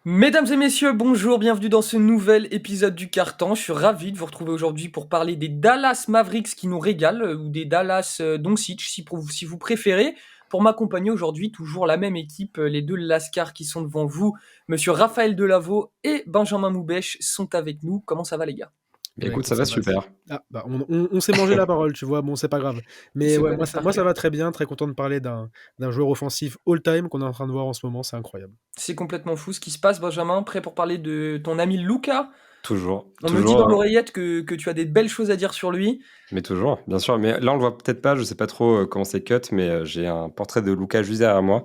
Mesdames et messieurs, bonjour, bienvenue dans ce nouvel épisode du Carton. Je suis ravi de vous retrouver aujourd'hui pour parler des Dallas Mavericks qui nous régalent, ou des Dallas Doncic si vous préférez. Pour m'accompagner aujourd'hui, toujours la même équipe, les deux Lascar qui sont devant vous, monsieur Raphaël Delaveau et Benjamin Moubèche sont avec nous. Comment ça va les gars? Eh ben, Écoute, écoute, ça va ça va. super. On s'est mangé la parole, tu vois, bon, c'est pas grave. Mais C'est ouais, bon, moi, ça va très bien, très content de parler d'un joueur offensif all-time qu'on est en train de voir en ce moment, c'est incroyable. c'est complètement fou ce qui se passe, Benjamin. Prêt pour parler de ton ami Luca? Toujours, On me dit toujours, dans l'oreillette que tu as des belles choses à dire sur lui. mais toujours, bien sûr. Mais là, on le voit peut-être pas, je sais pas trop comment c'est cut, mais j'ai un portrait de Luka juste derrière moi.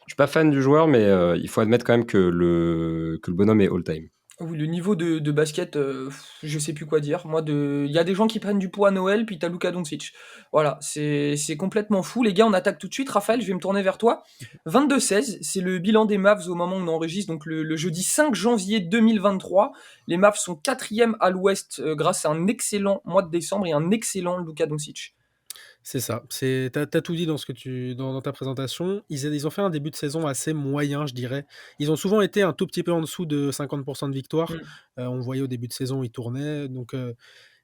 Je suis pas fan du joueur, mais il faut admettre quand même que le bonhomme est all-time. Oui, le niveau de basket, je sais plus quoi dire. Il y a des gens qui prennent du poids à Noël, puis t'as Luka Doncic. Voilà, c'est complètement fou. Les gars, on attaque tout de suite. Raphaël, je vais me tourner vers toi. 22-16, c'est le bilan des Mavs au moment où on enregistre, donc le jeudi 5 janvier 2023. Les Mavs sont quatrième à l'Ouest grâce à un excellent mois de décembre et un excellent Luka Doncic. C'est ça. T'as tout dit dans ta présentation. Ils ont fait un début de saison assez moyen, je dirais. Ils ont souvent été un tout petit peu en dessous de 50% de victoire. Mm. On le voyait au début de saison, ils tournaient.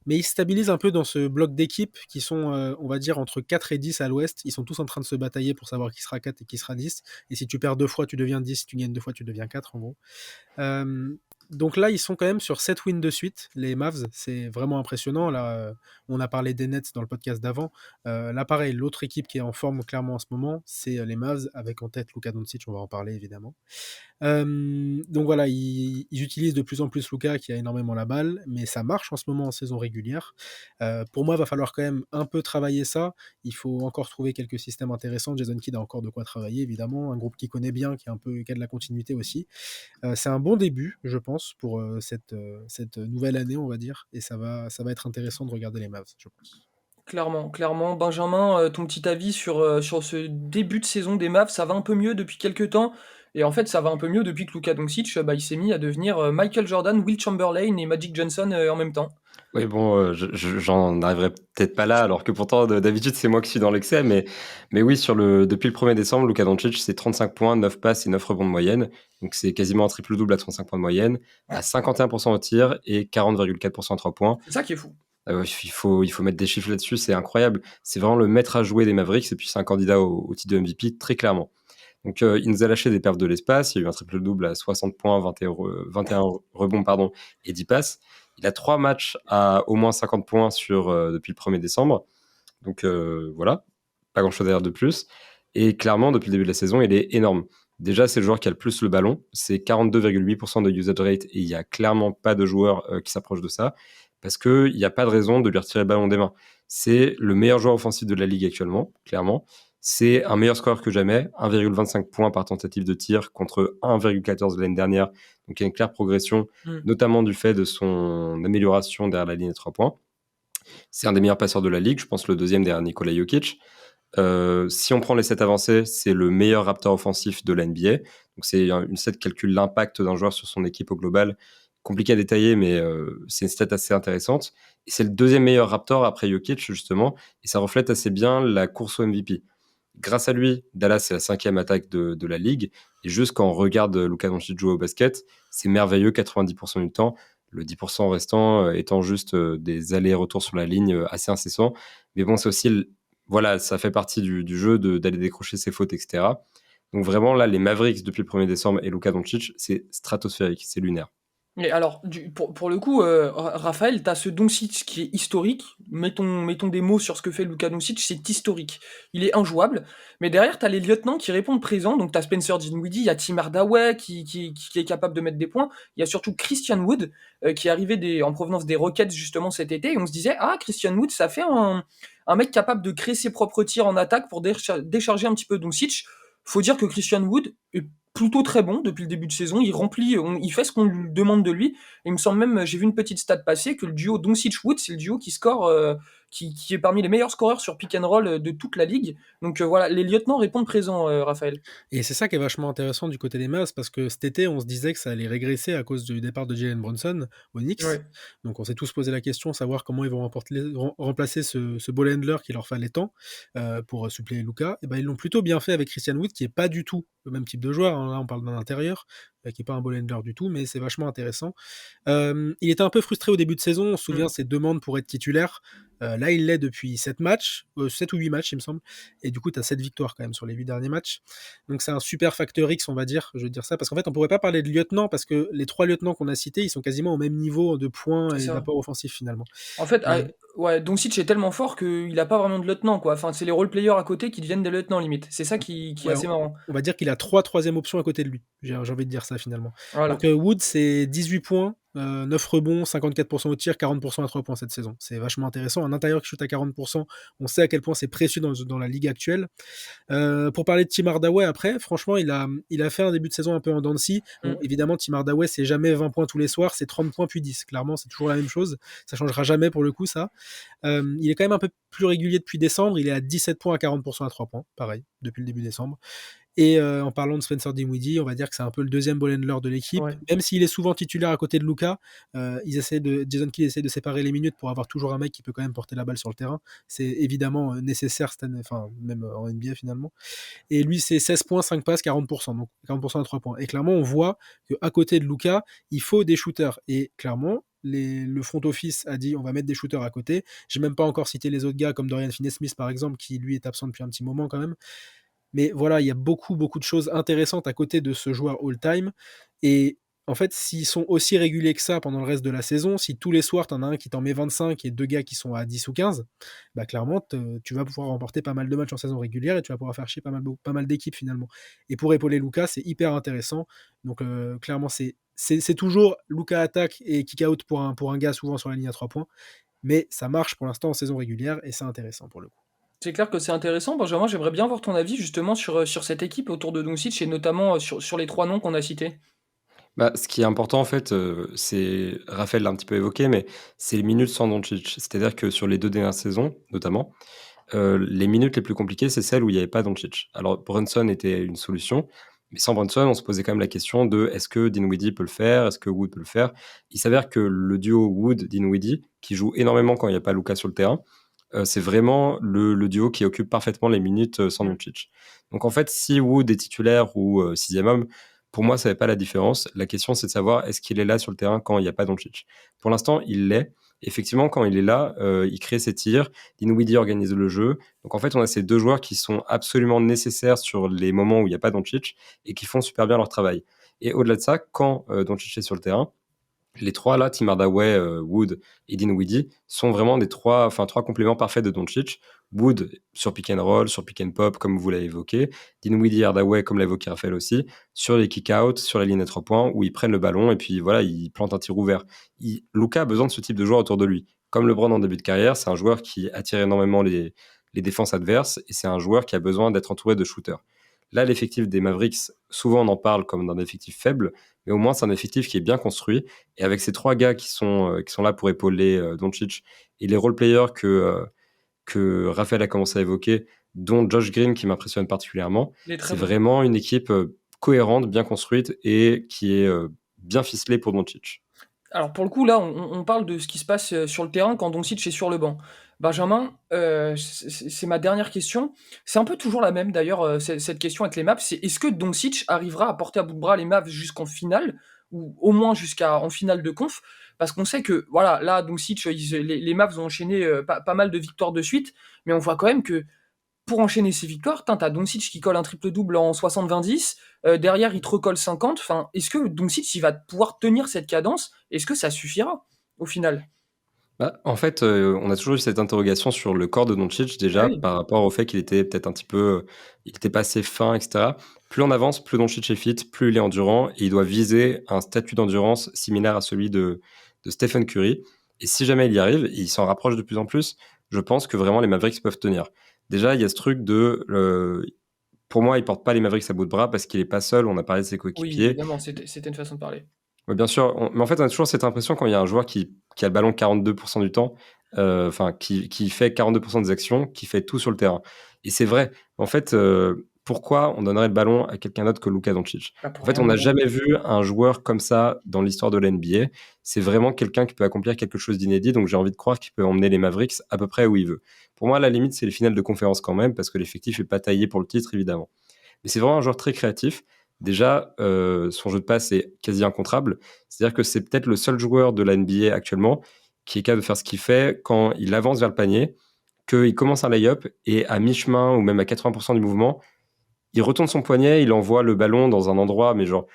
Mais ils se stabilisent un peu dans ce bloc d'équipes qui sont, on va dire, entre 4 et 10 à l'ouest. Ils sont tous en train de se batailler pour savoir qui sera 4 et qui sera 10. Et si tu perds 2 fois, tu deviens 10. Si tu gagnes 2 fois, tu deviens 4, en gros. Euh, donc là, ils sont quand même sur 7 wins de suite, les Mavs. C'est vraiment impressionnant. Là, on a parlé des Nets dans le podcast d'avant. Là, pareil, l'autre équipe qui est en forme clairement en ce moment, c'est les Mavs, avec en tête Luka Doncic. On va en parler évidemment. Donc voilà, ils utilisent de plus en plus Luka qui a énormément la balle, mais ça marche en ce moment en saison régulière. Pour moi, il va falloir quand même un peu travailler ça. Il faut encore trouver quelques systèmes intéressants. Jason Kidd a encore de quoi travailler, évidemment. Un groupe qui connaît bien, qui a de la continuité aussi. C'est un bon début, je pense, pour cette nouvelle année, on va dire, et ça va être intéressant de regarder les Mavs, je pense. Clairement, clairement. Benjamin, ton petit avis sur ce début de saison des Mavs, ça va un peu mieux depuis quelques temps. Et en fait, ça va un peu mieux depuis que Luka Doncic, il s'est mis à devenir Michael Jordan, Will Chamberlain et Magic Johnson en même temps. Oui, bon, j'en arriverai peut-être pas là, alors que pourtant, d'habitude, c'est moi qui suis dans l'excès. Mais oui, depuis le 1er décembre, Luka Doncic, c'est 35 points, 9 passes et 9 rebonds de moyenne. Donc, c'est quasiment un triple-double à 35 points de moyenne, à 51% au tir et 40,4% à 3 points. C'est ça qui est fou. Il faut mettre des chiffres là-dessus, c'est incroyable. C'est vraiment le maître à jouer des Mavericks, et puis c'est un candidat au titre de MVP, très clairement. Donc, il nous a lâché des perfs de l'espace. Il y a eu un triple-double à 60 points, 21 rebonds, pardon, et 10 passes. Il a 3 matchs à au moins 50 points depuis le 1er décembre. Donc, voilà, pas grand-chose à dire de plus. Et clairement, depuis le début de la saison, il est énorme. Déjà, c'est le joueur qui a le plus le ballon. C'est 42,8% de usage rate, et il n'y a clairement pas de joueur qui s'approche de ça, parce qu'il n'y a pas de raison de lui retirer le ballon des mains. C'est le meilleur joueur offensif de la ligue actuellement, clairement. C'est un meilleur scoreur que jamais, 1,25 points par tentative de tir contre 1,14 de l'année dernière. Donc il y a une claire progression, Hmm. notamment du fait de son amélioration derrière la ligne des 3 points. C'est un des meilleurs passeurs de la ligue, je pense le deuxième derrière Nikola Jokic. Si on prend les sets avancés, c'est le meilleur Raptor offensif de la NBA. Donc c'est une stat qui calcule l'impact d'un joueur sur son équipe au global. Compliqué à détailler, mais c'est une stat assez intéressante. Et c'est le deuxième meilleur Raptor après Jokic, justement. Et ça reflète assez bien la course au MVP. Grâce à lui, Dallas est la 5e attaque de la ligue. Et juste quand on regarde Luka Doncic jouer au basket, c'est merveilleux 90% du temps. Le 10% restant étant juste des allers-retours sur la ligne assez incessants. Mais bon, c'est aussi, voilà, ça fait partie du jeu d'aller décrocher ses fautes, etc. Donc vraiment, là, les Mavericks depuis le 1er décembre et Luka Doncic, c'est stratosphérique, c'est lunaire. Et alors, pour le coup, Raphaël, t'as ce Doncic qui est historique. Mettons des mots sur ce que fait Luka Doncic, c'est historique. Il est injouable. Mais derrière, t'as les lieutenants qui répondent présents. Donc t'as Spencer Dinwiddie, il y a Tim Hardaway qui est capable de mettre des points. Il y a surtout Christian Wood qui est arrivé en provenance des Rockets justement cet été. Et on se disait, ah, Christian Wood, ça fait un mec capable de créer ses propres tirs en attaque pour décharger un petit peu Doncic. Faut dire que Christian Wood est plutôt très bon depuis le début de saison. Il fait ce qu'on lui demande de lui. Et il me semble même, j'ai vu une petite stat passer, que le duo Doncic-Wood, c'est le duo qui score, qui est parmi les meilleurs scoreurs sur pick and roll de toute la ligue. Donc voilà, les lieutenants répondent présents, Raphaël. Et c'est ça qui est vachement intéressant du côté des Mavs, parce que cet été, on se disait que ça allait régresser à cause du départ de Jalen Brunson aux Knicks. Ouais. Donc on s'est tous posé la question, savoir comment ils vont remplacer ce ball handler qui leur fallait tant pour suppléer Luka. Et ben, ils l'ont plutôt bien fait avec Christian Wood, qui est pas du tout le même type de joueur, hein. Là, on parle d'un intérieur. qui est pas un ball handler du tout, mais c'est vachement intéressant. Il était un peu frustré au début de saison, on se souvient ses demandes pour être titulaire. Là, il l'est depuis 7 matchs, 7 ou 8 matchs, il me semble. Et du coup, tu as 7 victoires quand même sur les 8 derniers matchs. Donc, c'est un super facteur X, on va dire. Je veux dire ça parce qu'en fait, on pourrait pas parler de lieutenant parce que les 3 lieutenants qu'on a cités, ils sont quasiment au même niveau de points C'est et ça. d'apport offensif finalement. En fait, Mais ouais, Doncic est tellement fort qu'il a pas vraiment de lieutenant, quoi. Enfin, c'est les role players à côté qui deviennent des lieutenants, limite. C'est ça qui est ouais, assez marrant. on va dire qu'il a 3 troisième options à côté de lui. J'ai envie de dire ça finalement. Donc Voilà. Wood, c'est 18 points, 9 rebonds, 54% au tir, 40% à 3 points cette saison. C'est vachement intéressant. Un intérieur qui shoot à 40%, on sait à quel point c'est précieux dans la ligue actuelle. Pour parler de Tim Hardaway après, franchement, il a fait un début de saison un peu en dents de scie. Bon, Mm. évidemment, Tim Hardaway, c'est jamais 20 points tous les soirs, c'est 30 points puis 10. Clairement, c'est toujours la même chose. Ça changera jamais pour le coup, ça. Il est quand même un peu plus régulier depuis décembre. Il est à 17 points à 40% à 3 points, pareil, depuis le début décembre. Et en parlant de Spencer Dinwiddie, on va dire que c'est un peu le deuxième ball handler de l'équipe. Ouais. Même s'il est souvent titulaire à côté de Luka, Jason Kidd essaie de séparer les minutes pour avoir toujours un mec qui peut quand même porter la balle sur le terrain. C'est évidemment nécessaire, enfin, même en NBA finalement. Et lui, c'est 16 points, 5 passes, 40%. Donc 40% à 3 points. Et clairement, on voit qu'à côté de Luka, il faut des shooters. Et clairement, le front office a dit on va mettre des shooters à côté. J'ai même pas encore cité les autres gars comme Dorian Finney-Smith par exemple, qui lui est absent depuis un petit moment quand même. Mais voilà, il y a beaucoup, beaucoup de choses intéressantes à côté de ce joueur all-time. Et en fait, s'ils sont aussi réguliers que ça pendant le reste de la saison, si tous les soirs, t'en as un qui t'en met 25 et deux gars qui sont à 10 ou 15, bah clairement, tu vas pouvoir remporter pas mal de matchs en saison régulière et tu vas pouvoir faire chier pas mal d'équipes finalement. Et pour épauler Luka, c'est hyper intéressant. Donc clairement, c'est toujours Luka attaque et kick out pour un gars souvent sur la ligne à 3 points. Mais ça marche pour l'instant en saison régulière et c'est intéressant pour le coup. C'est clair que c'est intéressant. Benjamin, j'aimerais bien voir ton avis justement sur cette équipe autour de Doncic et notamment sur les trois noms qu'on a cités. Bah, ce qui est important, en fait, c'est Raphaël l'a un petit peu évoqué, mais c'est les minutes sans Doncic. C'est-à-dire que sur les 2 dernières saisons, notamment, les minutes les plus compliquées, c'est celles où il n'y avait pas Doncic. Alors Brunson était une solution, mais sans Brunson, on se posait quand même la question de est-ce que Dinwiddie peut le faire? Est-ce que Wood peut le faire? Il s'avère que le duo Wood-Dinwiddie, qui joue énormément quand il n'y a pas Luka sur le terrain, c'est vraiment le duo qui occupe parfaitement les minutes sans Mm. Doncic. Donc en fait, si Wood est titulaire ou sixième homme, pour moi, ça ne fait pas la différence. La question, c'est de savoir est-ce qu'il est là sur le terrain quand il n'y a pas Doncic. Pour l'instant, il l'est. Effectivement, quand il est là, il crée ses tirs. Dinwiddie organise le jeu. Donc en fait, on a ces deux joueurs qui sont absolument nécessaires sur les moments où il n'y a pas Doncic et qui font super bien leur travail. Et au-delà de ça, quand Doncic est sur le terrain, les trois là, Tim Hardaway, Wood et Dinwiddie, sont vraiment trois compléments parfaits de Doncic. Wood sur pick and roll, sur pick and pop, comme vous l'avez évoqué. Dinwiddie, Hardaway, comme l'a évoqué Raphaël aussi, sur les kick-out, sur la ligne à 3 points, où ils prennent le ballon et puis voilà, ils plantent un tir ouvert. Luka a besoin de ce type de joueur autour de lui. Comme LeBron en début de carrière, c'est un joueur qui attire énormément les défenses adverses et c'est un joueur qui a besoin d'être entouré de shooters. Là, l'effectif des Mavericks, souvent on en parle comme d'un effectif faible, mais au moins c'est un effectif qui est bien construit. Et avec ces trois gars qui sont là pour épauler Doncic et les role-players que Raphaël a commencé à évoquer, dont Josh Green qui m'impressionne particulièrement, Il est très c'est bon. vraiment une équipe cohérente, bien construite et qui est bien ficelée pour Doncic. Alors pour le coup, là, on parle de ce qui se passe sur le terrain quand Doncic est sur le banc. Benjamin, c'est ma dernière question. C'est un peu toujours la même d'ailleurs, cette question avec les Mavs. C'est est-ce que Doncic arrivera à porter à bout de bras les Mavs jusqu'en finale, ou au moins jusqu'en finale de conf? Parce qu'on sait que, voilà, là, Doncic, les Mavs ont enchaîné pas mal de victoires de suite, mais on voit quand même que pour enchaîner ses victoires, t'as Doncic qui colle un triple-double en 60-20, derrière il te recolle 50. Enfin, est-ce que Doncic il va pouvoir tenir cette cadence? Est-ce que ça suffira au final? Bah, en fait, on a toujours eu cette interrogation sur le corps de Doncic Ah déjà, oui, par rapport au fait qu'il était peut-être un petit peu, il était pas assez fin, et cetera. Plus on avance, plus Doncic est fit, plus il est endurant et il doit viser un statut d'endurance similaire à celui de Stephen Curry. Et si jamais il y arrive, et il s'en rapproche de plus en plus, je pense que vraiment les Mavericks peuvent tenir. Déjà, il y a ce truc pour moi, il porte pas les Mavericks à bout de bras parce qu'il est pas seul. On a parlé de ses oui, coéquipiers. évidemment, c'était une façon de parler. Ouais, bien sûr, mais en fait, on a toujours cette impression quand il y a un joueur qui a le ballon 42% du temps, enfin, qui fait 42% des actions, qui fait tout sur le terrain. Et c'est vrai. En fait, pourquoi on donnerait le ballon à quelqu'un d'autre que Luka Doncic? Pas En pour fait, rien on au n'a monde. jamais vu un joueur comme ça dans l'histoire de la NBA. C'est vraiment quelqu'un qui peut accomplir quelque chose d'inédit, donc j'ai envie de croire qu'il peut emmener les Mavericks à peu près où il veut. Pour moi, la limite, c'est les finales de conférence quand même, parce que l'effectif est pas taillé pour le titre, évidemment. Mais c'est vraiment un joueur très créatif. Déjà, son jeu de passe est quasi incontrable. C'est-à-dire que c'est peut-être le seul joueur de la NBA actuellement qui est capable de faire ce qu'il fait quand il avance vers le panier, qu'il commence un lay-up et à mi-chemin ou même à 80% du mouvement, il retourne son poignet, il envoie le ballon dans un endroit, mais genre,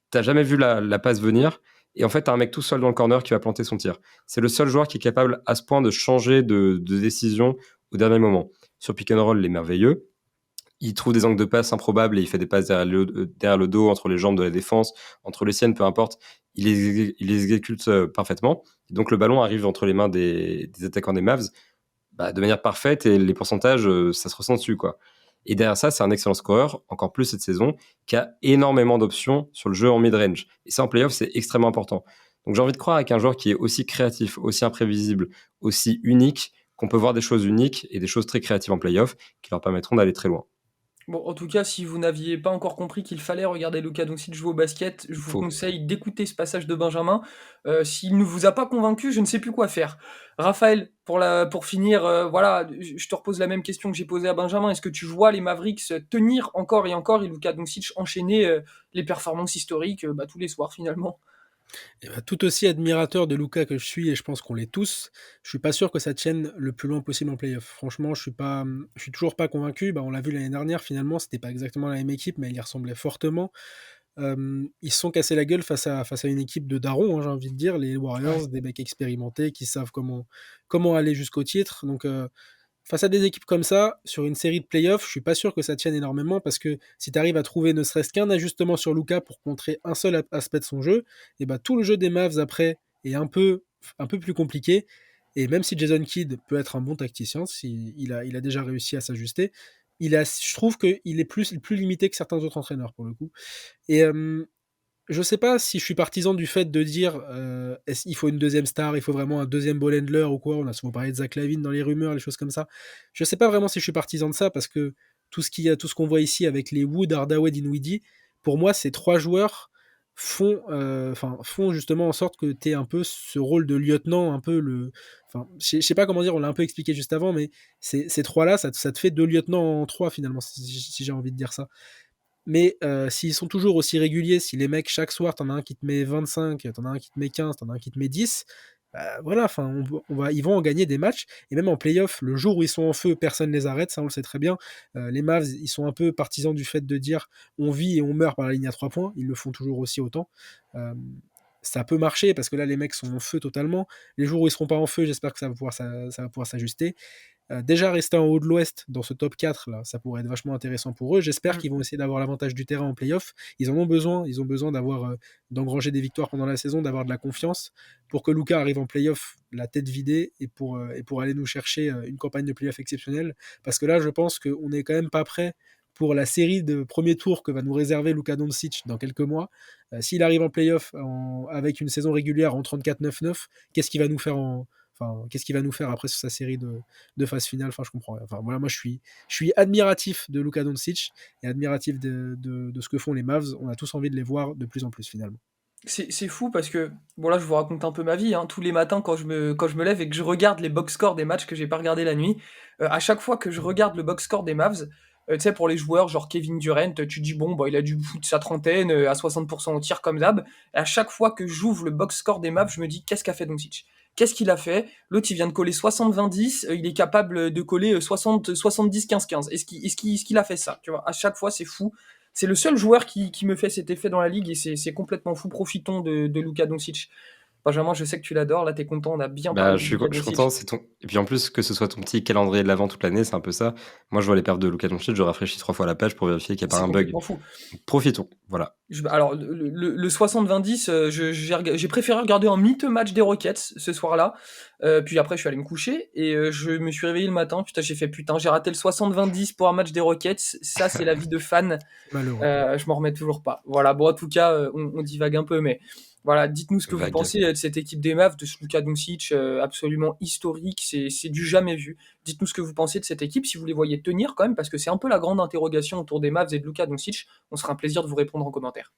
t'as jamais vu la passe venir. Et en fait, t'as un mec tout seul dans le corner qui va planter son tir. C'est le seul joueur qui est capable à ce point de changer de décision au dernier moment. Sur pick and roll, il est merveilleux. Il trouve des angles de passe improbables et il fait des passes derrière le dos, entre les jambes de la défense, entre les siennes, peu importe. Il les exécute parfaitement. Et donc le ballon arrive entre les mains des attaquants des Mavs de manière parfaite et les pourcentages, ça se ressent dessus, quoi. Et derrière ça, c'est un excellent scoreur, encore plus cette saison, qui a énormément d'options sur le jeu en mid-range. Et ça, en playoff, c'est extrêmement important. Donc j'ai envie de croire avec un joueur qui est aussi créatif, aussi imprévisible, aussi unique, qu'on peut voir des choses uniques et des choses très créatives en playoff qui leur permettront d'aller très loin. Bon, en tout cas, si vous n'aviez pas encore compris qu'il fallait regarder Luka Doncic jouer au basket, je vous Faux. conseille d'écouter ce passage de Benjamin. S'il ne vous a pas convaincu, je ne sais plus quoi faire. Raphaël, pour finir, voilà, je te repose la même question que j'ai posée à Benjamin. Est-ce que tu vois les Mavericks tenir encore et Luka Doncic enchaîner les performances historiques tous les soirs finalement? Et bah, tout aussi admirateur de Luka que je suis, et je pense qu'on l'est tous, je suis pas sûr que ça tienne le plus loin possible en playoff. Franchement, je suis toujours pas convaincu. Bah, on l'a vu l'année dernière, finalement, c'était pas exactement la même équipe, mais elle y ressemblait fortement. Ils se sont cassés la gueule face à une équipe de darons, hein, j'ai envie de dire, les Ouais. Warriors, des mecs expérimentés qui savent comment aller jusqu'au titre. Donc, face à des équipes comme ça, sur une série de playoffs, je suis pas sûr que ça tienne énormément parce que si tu arrives à trouver ne serait-ce qu'un ajustement sur Luka pour contrer un seul aspect de son jeu, et bah, tout le jeu des Mavs après est un peu plus compliqué. Et même si Jason Kidd peut être un bon tacticien, il a déjà réussi à s'ajuster, je trouve qu'il est plus limité que certains autres entraîneurs pour le coup. Et je sais pas si je suis partisan du fait de dire il faut une deuxième star, il faut vraiment un deuxième ball handler ou quoi. On a souvent parlé de Zach LaVine dans les rumeurs, les choses comme ça. Je sais pas vraiment si je suis partisan de ça parce que tout ce qu'on voit ici avec les Wood, Hardaway, Dinwiddie, pour moi, ces trois joueurs font justement en sorte que tu aies un peu ce rôle de lieutenant, un peu le. Enfin, je sais pas comment dire, on l'a un peu expliqué juste avant, mais ces trois-là, ça te fait deux lieutenants en trois finalement, si j'ai envie de dire ça. Mais s'ils sont toujours aussi réguliers, si les mecs, chaque soir, t'en as un qui te met 25, t'en as un qui te met 15, t'en as un qui te met 10, bah, voilà, enfin, ils vont en gagner des matchs. Et même en playoff, le jour où ils sont en feu, personne ne les arrête, ça on le sait très bien. Les Mavs, ils sont un peu partisans du fait de dire on vit et on meurt par la ligne à 3 points. Ils le font toujours aussi autant. Euh, Ça peut marcher parce que là, les mecs sont en feu totalement. Les jours où ils seront pas en feu, j'espère que ça va pouvoir s'ajuster. Déjà rester en haut de l'Ouest dans ce top 4 là, ça pourrait être vachement intéressant pour eux. J'espère Mm. qu'ils vont essayer d'avoir l'avantage du terrain en playoff. Ils en ont besoin, ils ont besoin d'engranger des victoires pendant la saison, d'avoir de la confiance pour que Luka arrive en playoff la tête vidée et pour aller nous chercher une campagne de playoff exceptionnelle. Parce que là, je pense qu'on n'est quand même pas prêt pour la série de premier tour que va nous réserver Luka Doncic dans quelques mois. S'il arrive en playoff avec une saison régulière en 34-9-9, qu'est-ce qu'il va nous faire qu'est-ce qu'il va nous faire après sur sa série de phase finale? Enfin, je comprends rien. Enfin, voilà, moi, je suis admiratif de Luka Doncic et admiratif de ce que font les Mavs. On a tous envie de les voir de plus en plus, finalement. C'est fou parce que, bon là je vous raconte un peu ma vie, hein. Tous les matins quand je me lève et que je regarde les box scores des matchs que j'ai pas regardé la nuit, à chaque fois que je regarde le box score des Mavs, tu sais pour les joueurs genre Kevin Durant, tu dis bon bah il a dû foutre sa trentaine à 60% au tir comme d'hab, et à chaque fois que j'ouvre le box score des Mavs, je me dis qu'est-ce qu'a fait Doncic? Qu'est-ce qu'il a fait? L'autre il vient de coller 60-20-10, il est capable de coller 60-70-15-15. Est-ce qu'il a fait ça? Tu vois, à chaque fois c'est fou. C'est le seul joueur qui me fait cet effet dans la ligue et c'est complètement fou. Profitons de Luka Doncic. Benjamin, je sais que tu l'adores. Là, t'es content. On a bien parlé Bah, de Luka je suis content, Doncic. c'est ton. Et puis en plus, que ce soit ton petit calendrier de l'avant toute l'année, c'est un peu ça. Moi, je vois les perfs de Luka Doncic, je rafraîchis 3 fois la page pour vérifier qu'il n'y a pas C'est un bug. complètement fou. Donc, profitons, voilà. Alors, le 60-20-10, j'ai préféré regarder un mythe match des Rockets ce soir-là. Puis après, je suis allé me coucher et je me suis réveillé le matin. Putain, j'ai fait putain, j'ai raté le 60-20-10 pour un match des Rockets. Ça, c'est la vie de fan. Malheureux. Je m'en remets toujours pas. Voilà, bon, en tout cas, on divague un peu, mais voilà, dites-nous ce que vous Vague. pensez de cette équipe des Mavs, de ce Luka Doncic, absolument historique, c'est du jamais vu. Dites-nous ce que vous pensez de cette équipe, si vous les voyez tenir quand même, parce que c'est un peu la grande interrogation autour des Mavs et de Luka Doncic. On sera un plaisir de vous répondre en commentaire.